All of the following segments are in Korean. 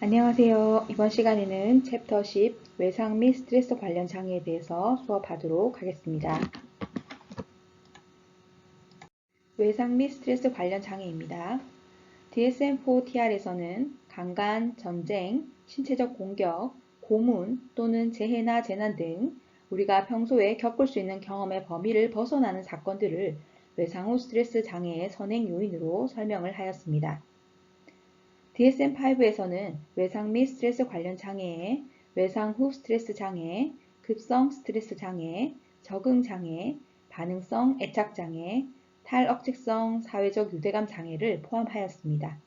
안녕하세요. 이번 시간에는 챕터 10 외상 및 스트레스 관련 장애에 대해서 수업하도록 하겠습니다. 외상 및 스트레스 관련 장애입니다. DSM-4-TR에서는 강간, 전쟁, 신체적 공격, 고문 또는 재해나 재난 등 우리가 평소에 겪을 수 있는 경험의 범위를 벗어나는 사건들을 외상 후 스트레스 장애의 선행 요인으로 설명을 하였습니다. DSM-5에서는 외상 및 스트레스 관련 장애에 외상 후 스트레스 장애, 급성 스트레스 장애, 적응 장애, 반응성 애착 장애, 탈억측성 사회적 유대감 장애를 포함하였습니다.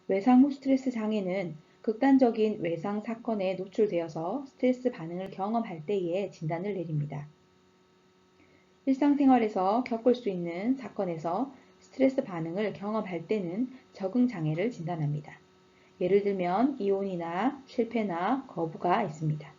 외상 후 스트레스 장애는 극단적인 외상 사건에 노출되어서 스트레스 반응을 경험할 때에 진단을 내립니다. 일상생활에서 겪을 수 있는 사건에서 스트레스 반응을 경험할 때는 적응 장애를 진단합니다. 예를 들면 이혼이나 실패나 거부가 있습니다.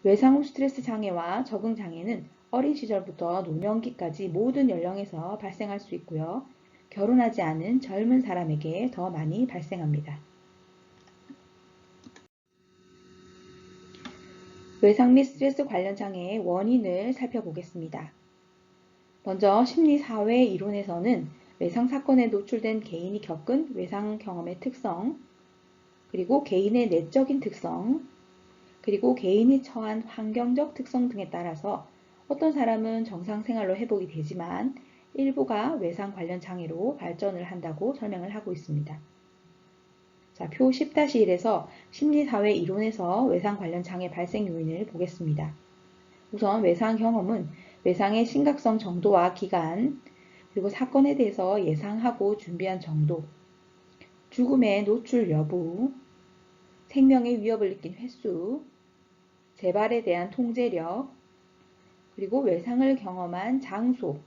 외상 후 스트레스 장애와 적응 장애는 어린 시절부터 노년기까지 모든 연령에서 발생할 수 있고요. 결혼하지 않은 젊은 사람에게 더 많이 발생합니다. 외상 및 스트레스 관련 장애의 원인을 살펴보겠습니다. 먼저 심리사회 이론에서는 외상 사건에 노출된 개인이 겪은 외상 경험의 특성, 그리고 개인의 내적인 특성, 그리고 개인이 처한 환경적 특성 등에 따라서 어떤 사람은 정상 생활로 회복이 되지만 일부가 외상 관련 장애로 발전을 한다고 설명을 하고 있습니다. 자, 표 10-1에서 심리사회 이론에서 외상 관련 장애 발생 요인을 보겠습니다. 우선 외상 경험은 외상의 심각성 정도와 기간, 그리고 사건에 대해서 예상하고 준비한 정도, 죽음의 노출 여부, 생명의 위협을 느낀 횟수, 재발에 대한 통제력, 그리고 외상을 경험한 장소가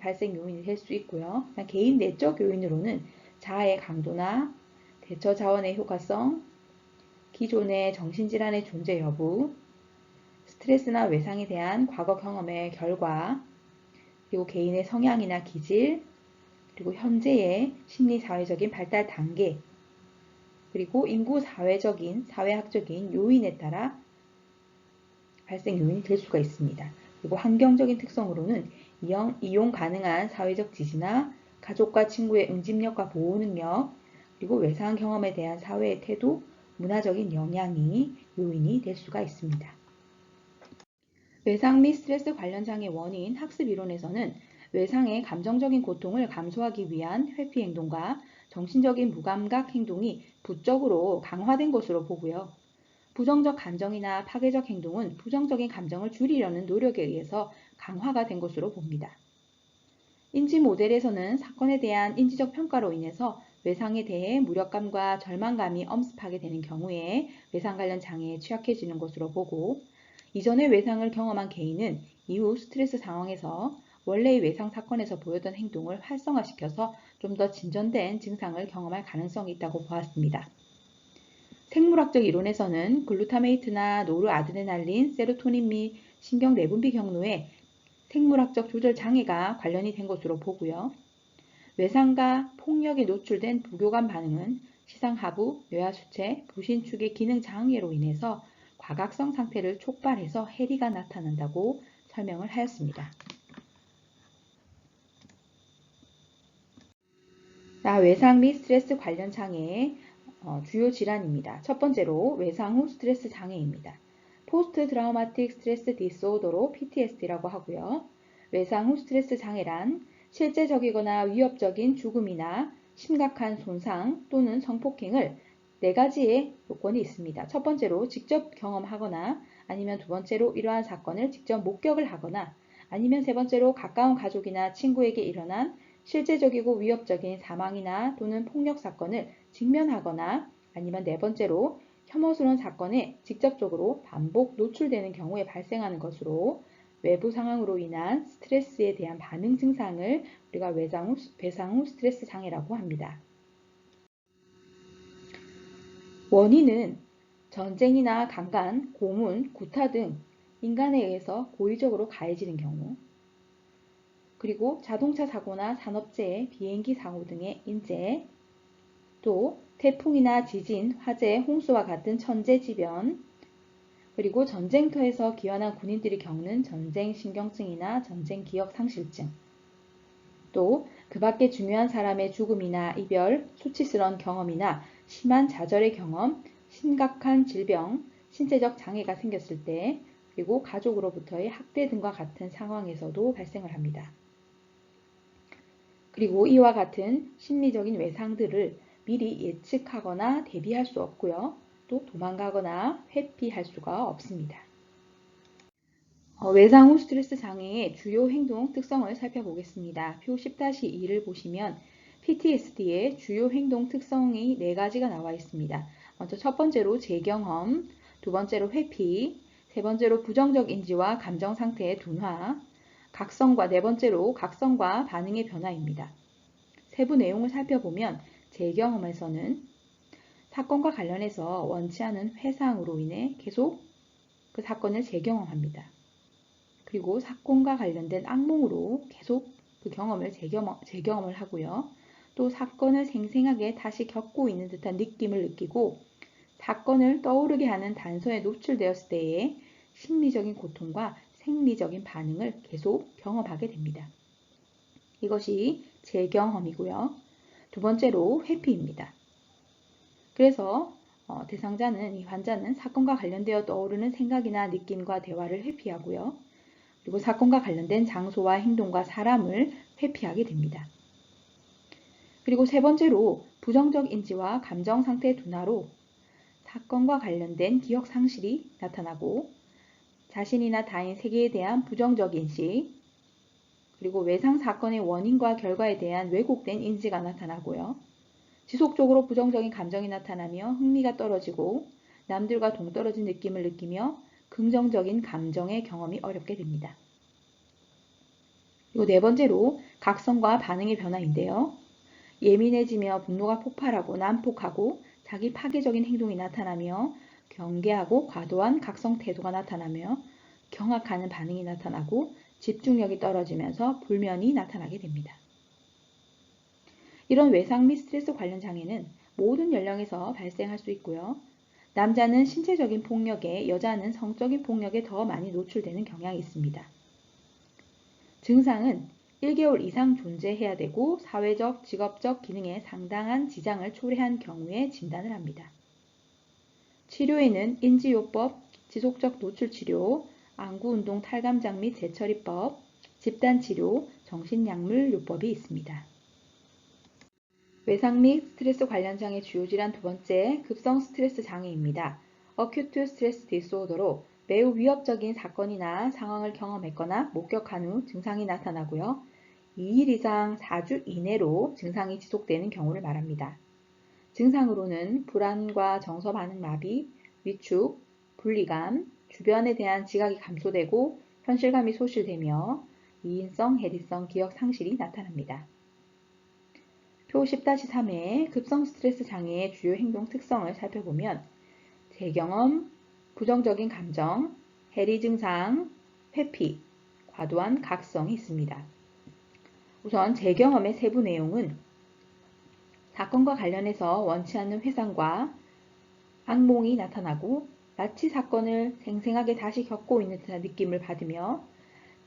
발생 요인이 될 수 있고요. 개인 내적 요인으로는 자아의 강도나 대처 자원의 효과성, 기존의 정신질환의 존재 여부, 스트레스나 외상에 대한 과거 경험의 결과, 그리고 개인의 성향이나 기질, 그리고 현재의 심리사회적인 발달 단계, 그리고 인구 사회학적인 요인에 따라 발생 요인이 될 수가 있습니다. 그리고 환경적인 특성으로는 이용 가능한 사회적 지지나 가족과 친구의 응집력과 보호 능력, 그리고 외상 경험에 대한 사회의 태도, 문화적인 영향이 요인이 될 수가 있습니다. 외상 및 스트레스 관련 장애 원인 학습 이론에서는 외상의 감정적인 고통을 감소하기 위한 회피 행동과 정신적인 무감각 행동이 부적으로 강화된 것으로 보고요. 부정적 감정이나 파괴적 행동은 부정적인 감정을 줄이려는 노력에 의해서 강화가 된 것으로 봅니다. 인지 모델에서는 사건에 대한 인지적 평가로 인해서 외상에 대해 무력감과 절망감이 엄습하게 되는 경우에 외상 관련 장애에 취약해지는 것으로 보고, 이전의 외상을 경험한 개인은 이후 스트레스 상황에서 원래의 외상 사건에서 보였던 행동을 활성화시켜서 좀 더 진전된 증상을 경험할 가능성이 있다고 보았습니다. 생물학적 이론에서는 글루타메이트나 노르아드레날린, 세로토닌 및 신경 내분비 경로에 생물학적 조절 장애가 관련이 된 것으로 보고요. 외상과 폭력에 노출된 부교감 반응은 시상하부, 뇌하수체, 부신축의 기능 장애로 인해서 과각성 상태를 촉발해서 해리가 나타난다고 설명을 하였습니다. 자, 외상 및 스트레스 관련 장애의 주요 질환입니다. 첫 번째로 외상 후 스트레스 장애입니다. 포스트 트라우마틱 스트레스 디스오더로 PTSD라고 하고요. 외상 후 스트레스 장애란 실제적이거나 위협적인 죽음이나 심각한 손상 또는 성폭행을 4가지의 요건이 있습니다. 첫 번째로 직접 경험하거나, 아니면 두 번째로 이러한 사건을 직접 목격을 하거나, 아니면 세 번째로 가까운 가족이나 친구에게 일어난 실제적이고 위협적인 사망이나 또는 폭력 사건을 직면하거나, 아니면 네 번째로 혐오스러운 사건에 직접적으로 반복 노출되는 경우에 발생하는 것으로, 외부 상황으로 인한 스트레스에 대한 반응 증상을 우리가 외상 후 스트레스 장애라고 합니다. 원인은 전쟁이나 강간, 고문, 구타 등 인간에 의해서 고의적으로 가해지는 경우, 그리고 자동차 사고나 산업재해, 비행기 사고 등의 인재, 또 태풍이나 지진, 화재, 홍수와 같은 천재지변, 그리고 전쟁터에서 귀환한 군인들이 겪는 전쟁 신경증이나 전쟁 기억 상실증, 또 그 밖에 중요한 사람의 죽음이나 이별, 수치스러운 경험이나 심한 좌절의 경험, 심각한 질병, 신체적 장애가 생겼을 때, 그리고 가족으로부터의 학대 등과 같은 상황에서도 발생을 합니다. 그리고 이와 같은 심리적인 외상들을 미리 예측하거나 대비할 수 없고요. 또 도망가거나 회피할 수가 없습니다. 외상 후 스트레스 장애의 주요 행동 특성을 살펴보겠습니다. 표 10-2를 보시면 PTSD의 주요 행동 특성이 4가지가 나와 있습니다. 먼저 첫 번째로 재경험, 두 번째로 회피, 세 번째로 부정적 인지와 감정 상태의 둔화, 각성과 네 번째로 각성과 반응의 변화입니다. 세부 내용을 살펴보면 재경험에서는 사건과 관련해서 원치 않은 회상으로 인해 계속 그 사건을 재경험합니다. 그리고 사건과 관련된 악몽으로 계속 그 경험을 재경험을 하고요. 또 사건을 생생하게 다시 겪고 있는 듯한 느낌을 느끼고 사건을 떠오르게 하는 단서에 노출되었을 때의 심리적인 고통과 생리적인 반응을 계속 경험하게 됩니다. 이것이 재경험이고요. 두 번째로 회피입니다. 그래서 대상자는, 이 환자는 사건과 관련되어 떠오르는 생각이나 느낌과 대화를 회피하고요. 그리고 사건과 관련된 장소와 행동과 사람을 회피하게 됩니다. 그리고 세 번째로 부정적 인지와 감정 상태 둔화로 사건과 관련된 기억 상실이 나타나고 자신이나 타인 세계에 대한 부정적 인식, 그리고 외상 사건의 원인과 결과에 대한 왜곡된 인지가 나타나고요. 지속적으로 부정적인 감정이 나타나며 흥미가 떨어지고 남들과 동떨어진 느낌을 느끼며 긍정적인 감정의 경험이 어렵게 됩니다. 그리고 네 번째로 각성과 반응의 변화인데요. 예민해지며 분노가 폭발하고 난폭하고 자기 파괴적인 행동이 나타나며 경계하고 과도한 각성 태도가 나타나며 경악하는 반응이 나타나고 집중력이 떨어지면서 불면이 나타나게 됩니다. 이런 외상 및 스트레스 관련 장애는 모든 연령에서 발생할 수 있고요. 남자는 신체적인 폭력에, 여자는 성적인 폭력에 더 많이 노출되는 경향이 있습니다. 증상은 1개월 이상 존재해야 되고 사회적, 직업적 기능에 상당한 지장을 초래한 경우에 진단을 합니다. 치료에는 인지요법, 지속적 노출치료, 안구운동 탈감장 및 재처리법, 집단치료, 정신약물요법이 있습니다. 외상 및 스트레스 관련 장애 주요 질환 두 번째, 급성 스트레스 장애입니다. 어큐트 스트레스 디스오더로 매우 위협적인 사건이나 상황을 경험했거나 목격한 후 증상이 나타나고요. 2일 이상 4주 이내로 증상이 지속되는 경우를 말합니다. 증상으로는 불안과 정서 반응 마비, 위축, 분리감, 주변에 대한 지각이 감소되고 현실감이 소실되며 이인성, 해리성 기억 상실이 나타납니다. 표 10-3의 급성 스트레스 장애의 주요 행동 특성을 살펴보면 재경험, 부정적인 감정, 해리 증상, 회피, 과도한 각성이 있습니다. 우선 재경험의 세부 내용은 사건과 관련해서 원치 않는 회상과 악몽이 나타나고 마치 사건을 생생하게 다시 겪고 있는 듯한 느낌을 받으며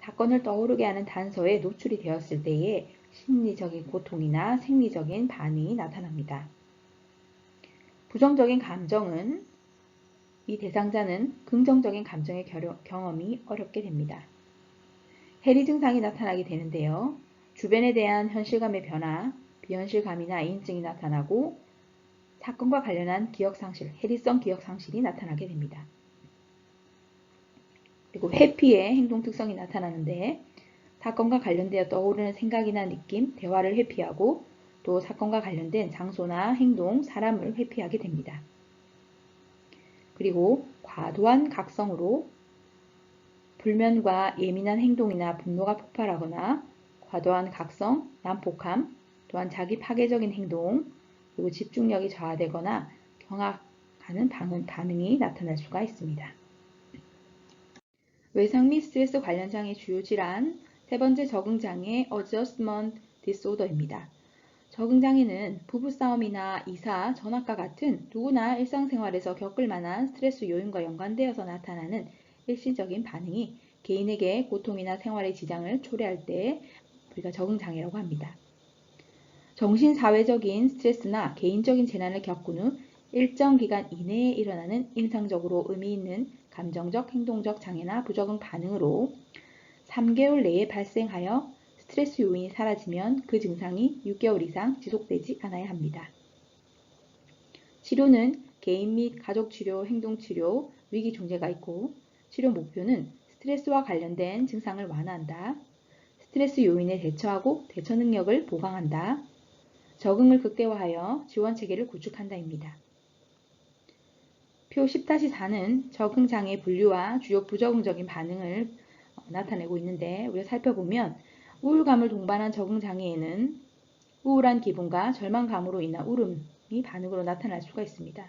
사건을 떠오르게 하는 단서에 노출이 되었을 때에 심리적인 고통이나 생리적인 반응이 나타납니다. 부정적인 감정은 이 대상자는 긍정적인 감정의 경험이 어렵게 됩니다. 해리 증상이 나타나게 되는데요. 주변에 대한 현실감의 변화, 비현실감이나 인증이 나타나고 사건과 관련한 기억상실, 해리성 기억상실이 나타나게 됩니다. 그리고 회피의 행동 특성이 나타나는데 사건과 관련되어 떠오르는 생각이나 느낌, 대화를 회피하고 또 사건과 관련된 장소나 행동, 사람을 회피하게 됩니다. 그리고 과도한 각성으로 불면과 예민한 행동이나 분노가 폭발하거나 과도한 각성, 난폭함, 또한 자기 파괴적인 행동, 그리고 집중력이 저하되거나 경악하는 반응이 나타날 수가 있습니다. 외상 및 스트레스 관련 장애 주요 질환 세 번째 적응장애 Adjustment Disorder입니다. 적응장애는 부부싸움이나 이사, 전학과 같은 누구나 일상생활에서 겪을 만한 스트레스 요인과 연관되어서 나타나는 일시적인 반응이 개인에게 고통이나 생활의 지장을 초래할 때 우리가 적응장애라고 합니다. 정신사회적인 스트레스나 개인적인 재난을 겪은 후 일정 기간 이내에 일어나는 임상적으로 의미 있는 감정적, 행동적 장애나 부적응 반응으로 3개월 내에 발생하여 스트레스 요인이 사라지면 그 증상이 6개월 이상 지속되지 않아야 합니다. 치료는 개인 및 가족치료, 행동치료, 위기중재가 있고 치료 목표는 스트레스와 관련된 증상을 완화한다. 스트레스 요인에 대처하고 대처 능력을 보강한다. 적응을 극대화하여 지원체계를 구축한다입니다. 표 10-4는 적응장애 분류와 주요 부적응적인 반응을 나타내고 있는데 우리가 살펴보면 우울감을 동반한 적응장애에는 우울한 기분과 절망감으로 인한 울음이 반응으로 나타날 수가 있습니다.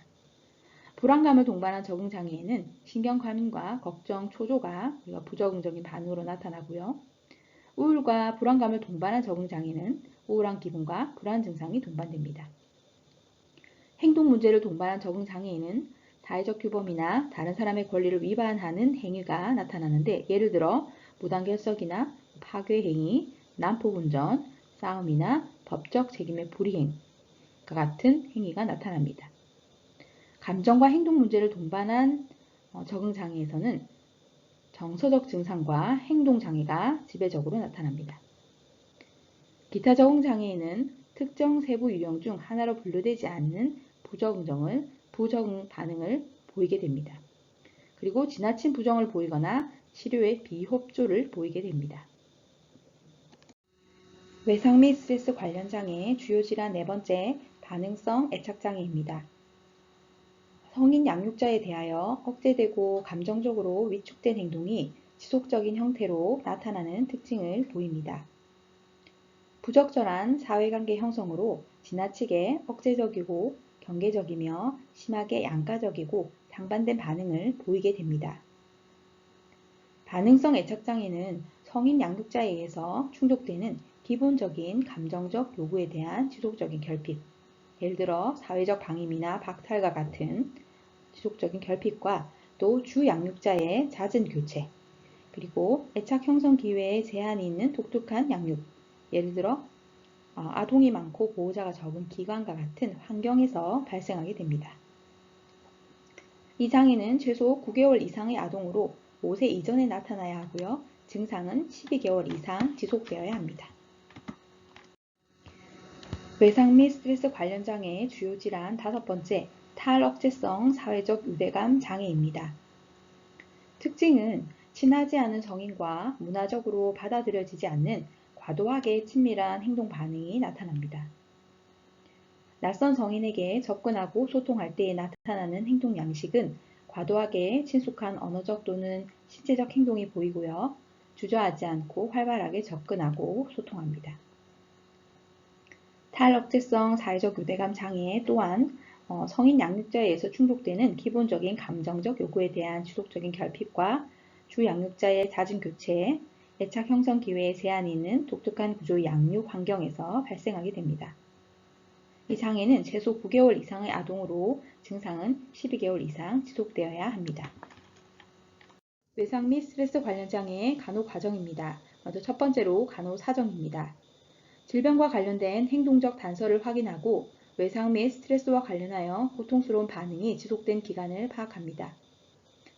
불안감을 동반한 적응장애에는 신경과민과 걱정, 초조가 우리가 부적응적인 반응으로 나타나고요. 우울과 불안감을 동반한 적응장애는 우울한 기분과 불안 증상이 동반됩니다. 행동 문제를 동반한 적응장애에는 사회적 규범이나 다른 사람의 권리를 위반하는 행위가 나타나는데 예를 들어 무단결석이나 파괴행위, 난폭운전, 싸움이나 법적 책임의 불이행과 같은 행위가 나타납니다. 감정과 행동 문제를 동반한 적응장애에서는 정서적 증상과 행동장애가 지배적으로 나타납니다. 기타 적응장애에는 특정 세부 유형 중 하나로 분류되지 않는 부적응 반응을 보이게 됩니다. 그리고 지나친 부정을 보이거나 치료에 비협조를 보이게 됩니다. 외상 및 스트레스 관련 장애의 주요 질환 네 번째, 반응성 애착장애입니다. 성인 양육자에 대하여 억제되고 감정적으로 위축된 행동이 지속적인 형태로 나타나는 특징을 보입니다. 부적절한 사회관계 형성으로 지나치게 억제적이고 경계적이며 심하게 양가적이고 상반된 반응을 보이게 됩니다. 반응성 애착장애는 성인 양육자에 의해서 충족되는 기본적인 감정적 요구에 대한 지속적인 결핍, 예를 들어 사회적 방임이나 박탈과 같은 지속적인 결핍과 또 주 양육자의 잦은 교체, 그리고 애착 형성 기회에 제한이 있는 독특한 양육, 예를 들어 아동이 많고 보호자가 적은 기관과 같은 환경에서 발생하게 됩니다. 이 장애는 최소 9개월 이상의 아동으로 5세 이전에 나타나야 하고요. 증상은 12개월 이상 지속되어야 합니다. 외상 및 스트레스 관련 장애의 주요 질환 다섯 번째, 탈억제성 사회적 유대감 장애입니다. 특징은 친하지 않은 성인과 문화적으로 받아들여지지 않는 과도하게 친밀한 행동 반응이 나타납니다. 낯선 성인에게 접근하고 소통할 때 나타나는 행동 양식은 과도하게 친숙한 언어적 또는 신체적 행동이 보이고요. 주저하지 않고 활발하게 접근하고 소통합니다. 탈억제성 사회적 유대감 장애 또한 성인 양육자에 의해서 충족되는 기본적인 감정적 요구에 대한 지속적인 결핍과 주 양육자의 잦은 교체, 애착 형성 기회에 제한이 있는 독특한 구조의 양육 환경에서 발생하게 됩니다. 이 장애는 최소 9개월 이상의 아동으로 증상은 12개월 이상 지속되어야 합니다. 외상 및 스트레스 관련 장애의 간호 과정입니다. 먼저 첫 번째로 간호 사정입니다. 질병과 관련된 행동적 단서를 확인하고 외상 및 스트레스와 관련하여 고통스러운 반응이 지속된 기간을 파악합니다.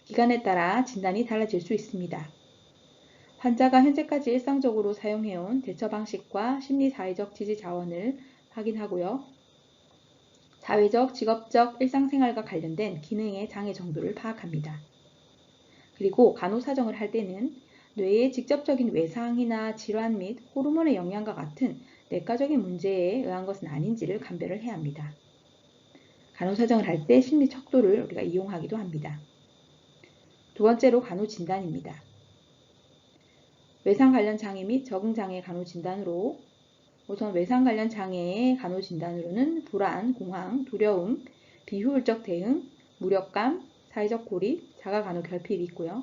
기간에 따라 진단이 달라질 수 있습니다. 환자가 현재까지 일상적으로 사용해온 대처 방식과 심리사회적 지지 자원을 확인하고요. 사회적, 직업적, 일상생활과 관련된 기능의 장애 정도를 파악합니다. 그리고 간호사정을 할 때는 뇌의 직접적인 외상이나 질환 및 호르몬의 영향과 같은 내과적인 문제에 의한 것은 아닌지를 감별을 해야 합니다. 간호사정을 할 때 심리 척도를 우리가 이용하기도 합니다. 두 번째로 간호진단입니다. 외상 관련 장애 및 적응장애 간호진단으로 우선 외상 관련 장애의 간호진단으로는 불안, 공황, 두려움, 비효율적 대응, 무력감, 사회적 고립, 자가간호 결핍이 있고요.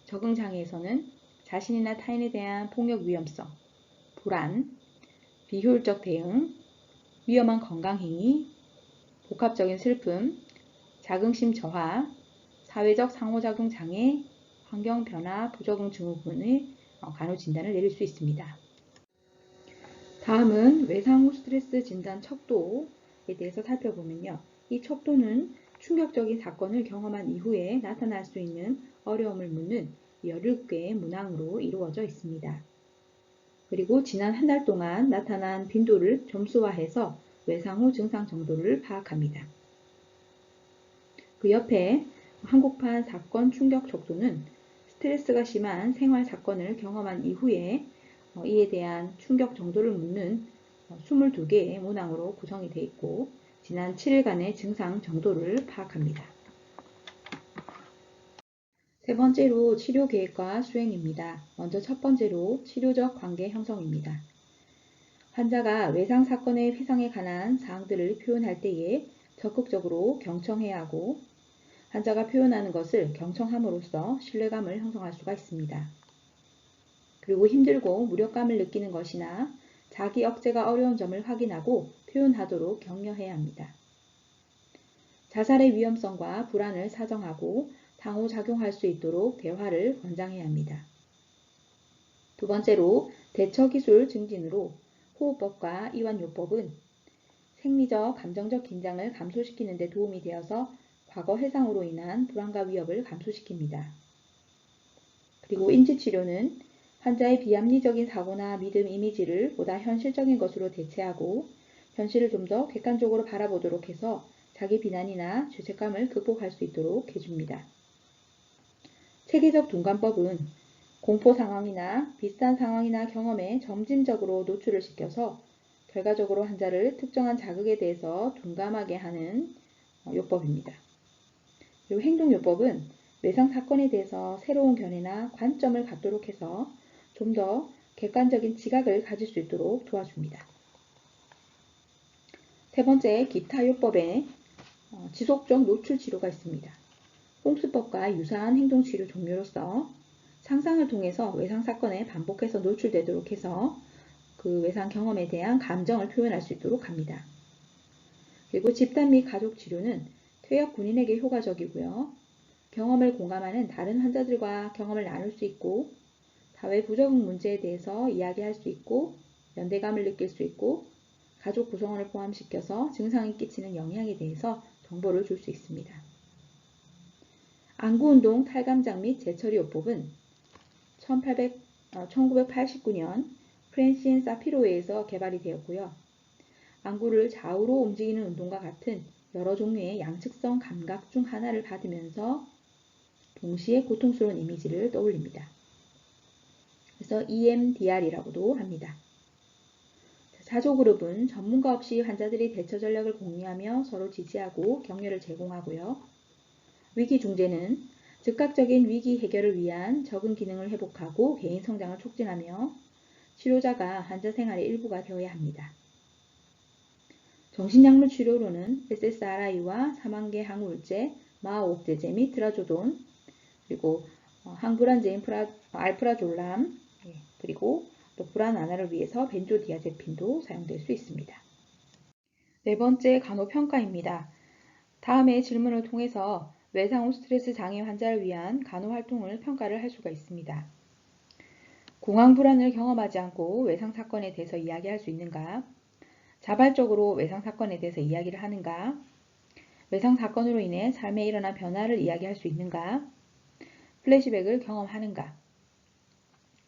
적응장애에서는 자신이나 타인에 대한 폭력 위험성, 불안, 비효율적 대응, 위험한 건강행위, 복합적인 슬픔, 자긍심 저하, 사회적 상호작용 장애, 환경 변화, 부적응 증후군의 간호 진단을 내릴 수 있습니다. 다음은 외상 후 스트레스 진단 척도에 대해서 살펴보면요. 이 척도는 충격적인 사건을 경험한 이후에 나타날 수 있는 어려움을 묻는 17개의 문항으로 이루어져 있습니다. 그리고 지난 한 달 동안 나타난 빈도를 점수화해서 외상 후 증상 정도를 파악합니다. 그 옆에 한국판 사건 충격 척도는 스트레스가 심한 생활 사건을 경험한 이후에 이에 대한 충격 정도를 묻는 22개의 문항으로 구성이 되어 있고 지난 7일간의 증상 정도를 파악합니다. 세 번째로 치료 계획과 수행입니다. 먼저 첫 번째로 치료적 관계 형성입니다. 환자가 외상 사건의 회상에 관한 사항들을 표현할 때에 적극적으로 경청해야 하고 환자가 표현하는 것을 경청함으로써 신뢰감을 형성할 수가 있습니다. 그리고 힘들고 무력감을 느끼는 것이나 자기 억제가 어려운 점을 확인하고 표현하도록 격려해야 합니다. 자살의 위험성과 불안을 사정하고 상호작용할 수 있도록 대화를 권장해야 합니다. 두 번째로 대처기술 증진으로 호흡법과 이완요법은 생리적, 감정적 긴장을 감소시키는 데 도움이 되어서 과거 해상으로 인한 불안과 위협을 감소시킵니다. 그리고 인지치료는 환자의 비합리적인 사고나 믿음 이미지를 보다 현실적인 것으로 대체하고 현실을 좀 더 객관적으로 바라보도록 해서 자기 비난이나 죄책감을 극복할 수 있도록 해줍니다. 체계적 둔감법은 공포 상황이나 비슷한 상황이나 경험에 점진적으로 노출을 시켜서 결과적으로 환자를 특정한 자극에 대해서 둔감하게 하는 요법입니다. 그리고 행동요법은 외상 사건에 대해서 새로운 견해나 관점을 갖도록 해서 좀 더 객관적인 지각을 가질 수 있도록 도와줍니다. 세 번째, 기타 요법에 지속적 노출 치료가 있습니다. 홍수법과 유사한 행동치료 종류로서 상상을 통해서 외상 사건에 반복해서 노출되도록 해서 그 외상 경험에 대한 감정을 표현할 수 있도록 합니다. 그리고 집단 및 가족 치료는 퇴역 군인에게 효과적이고요. 경험을 공감하는 다른 환자들과 경험을 나눌 수 있고 사회 부적응 문제에 대해서 이야기할 수 있고 연대감을 느낄 수 있고 가족 구성원을 포함시켜서 증상이 끼치는 영향에 대해서 정보를 줄 수 있습니다. 안구운동 탈감장 및 재처리요법은 1989년 프랜신 사피로에서 개발이 되었고요. 안구를 좌우로 움직이는 운동과 같은 여러 종류의 양측성 감각 중 하나를 받으면서 동시에 고통스러운 이미지를 떠올립니다. 그래서 EMDR이라고도 합니다. 사조그룹은 전문가 없이 환자들이 대처 전략을 공유하며 서로 지지하고 격려를 제공하고요. 위기중재는 즉각적인 위기 해결을 위한 적응 기능을 회복하고 개인 성장을 촉진하며 치료자가 환자 생활의 일부가 되어야 합니다. 정신약물 치료로는 SSRI와 사망계 항우울제, 마오옥제제 및 트라조돈, 그리고 항불안제인 알프라졸람, 그리고 또 불안 완화를 위해서 벤조디아제핀도 사용될 수 있습니다. 네 번째, 간호평가입니다. 다음의 질문을 통해서 외상 후 스트레스 장애 환자를 위한 간호활동을 평가를 할 수가 있습니다. 공황 불안을 경험하지 않고 외상 사건에 대해서 이야기할 수 있는가? 자발적으로 외상 사건에 대해서 이야기를 하는가? 외상 사건으로 인해 삶에 일어난 변화를 이야기할 수 있는가? 플래시백을 경험하는가?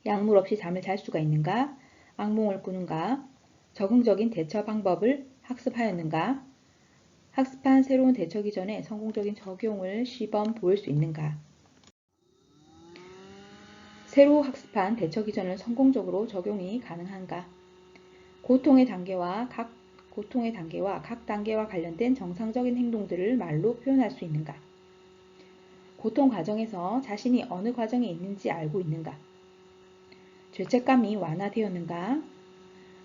약물 없이 잠을 잘 수가 있는가? 악몽을 꾸는가? 적응적인 대처 방법을 학습하였는가? 학습한 새로운 대처기 전에 성공적인 적용을 시범 보일 수 있는가? 새로 학습한 대처기 전을 성공적으로 적용이 가능한가? 고통의 단계와 각 단계와 관련된 정상적인 행동들을 말로 표현할 수 있는가? 고통 과정에서 자신이 어느 과정에 있는지 알고 있는가? 죄책감이 완화되었는가?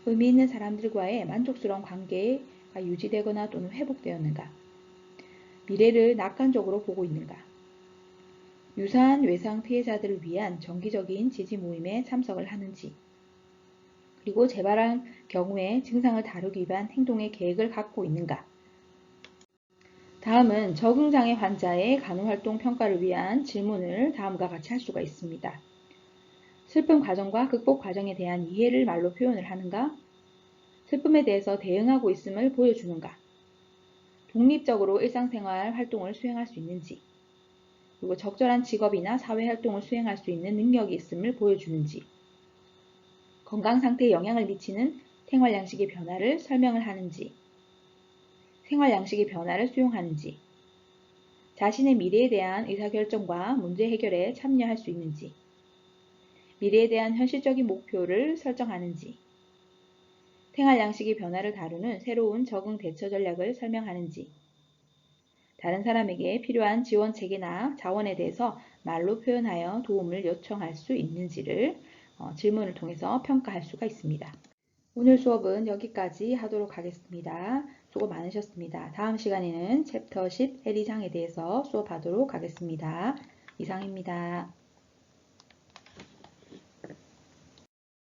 의미 있는 사람들과의 만족스러운 관계가 유지되거나 또는 회복되었는가? 미래를 낙관적으로 보고 있는가? 유사한 외상 피해자들을 위한 정기적인 지지 모임에 참석을 하는지, 그리고 재발할 경우에 증상을 다루기 위한 행동의 계획을 갖고 있는가. 다음은 적응장애 환자의 간호활동 평가를 위한 질문을 다음과 같이 할 수가 있습니다. 슬픔 과정과 극복 과정에 대한 이해를 말로 표현을 하는가? 슬픔에 대해서 대응하고 있음을 보여주는가? 독립적으로 일상생활 활동을 수행할 수 있는지, 그리고 적절한 직업이나 사회활동을 수행할 수 있는 능력이 있음을 보여주는지, 건강 상태에 영향을 미치는 생활 양식의 변화를 설명을 하는지, 생활 양식의 변화를 수용하는지, 자신의 미래에 대한 의사결정과 문제 해결에 참여할 수 있는지, 미래에 대한 현실적인 목표를 설정하는지, 생활 양식의 변화를 다루는 새로운 적응 대처 전략을 설명하는지, 다른 사람에게 필요한 지원 체계나 자원에 대해서 말로 표현하여 도움을 요청할 수 있는지를 질문을 통해서 평가할 수가 있습니다. 오늘 수업은 여기까지 하도록 하겠습니다. 수고 많으셨습니다. 다음 시간에는 챕터 10 해리장에 대해서 수업하도록 하겠습니다. 이상입니다.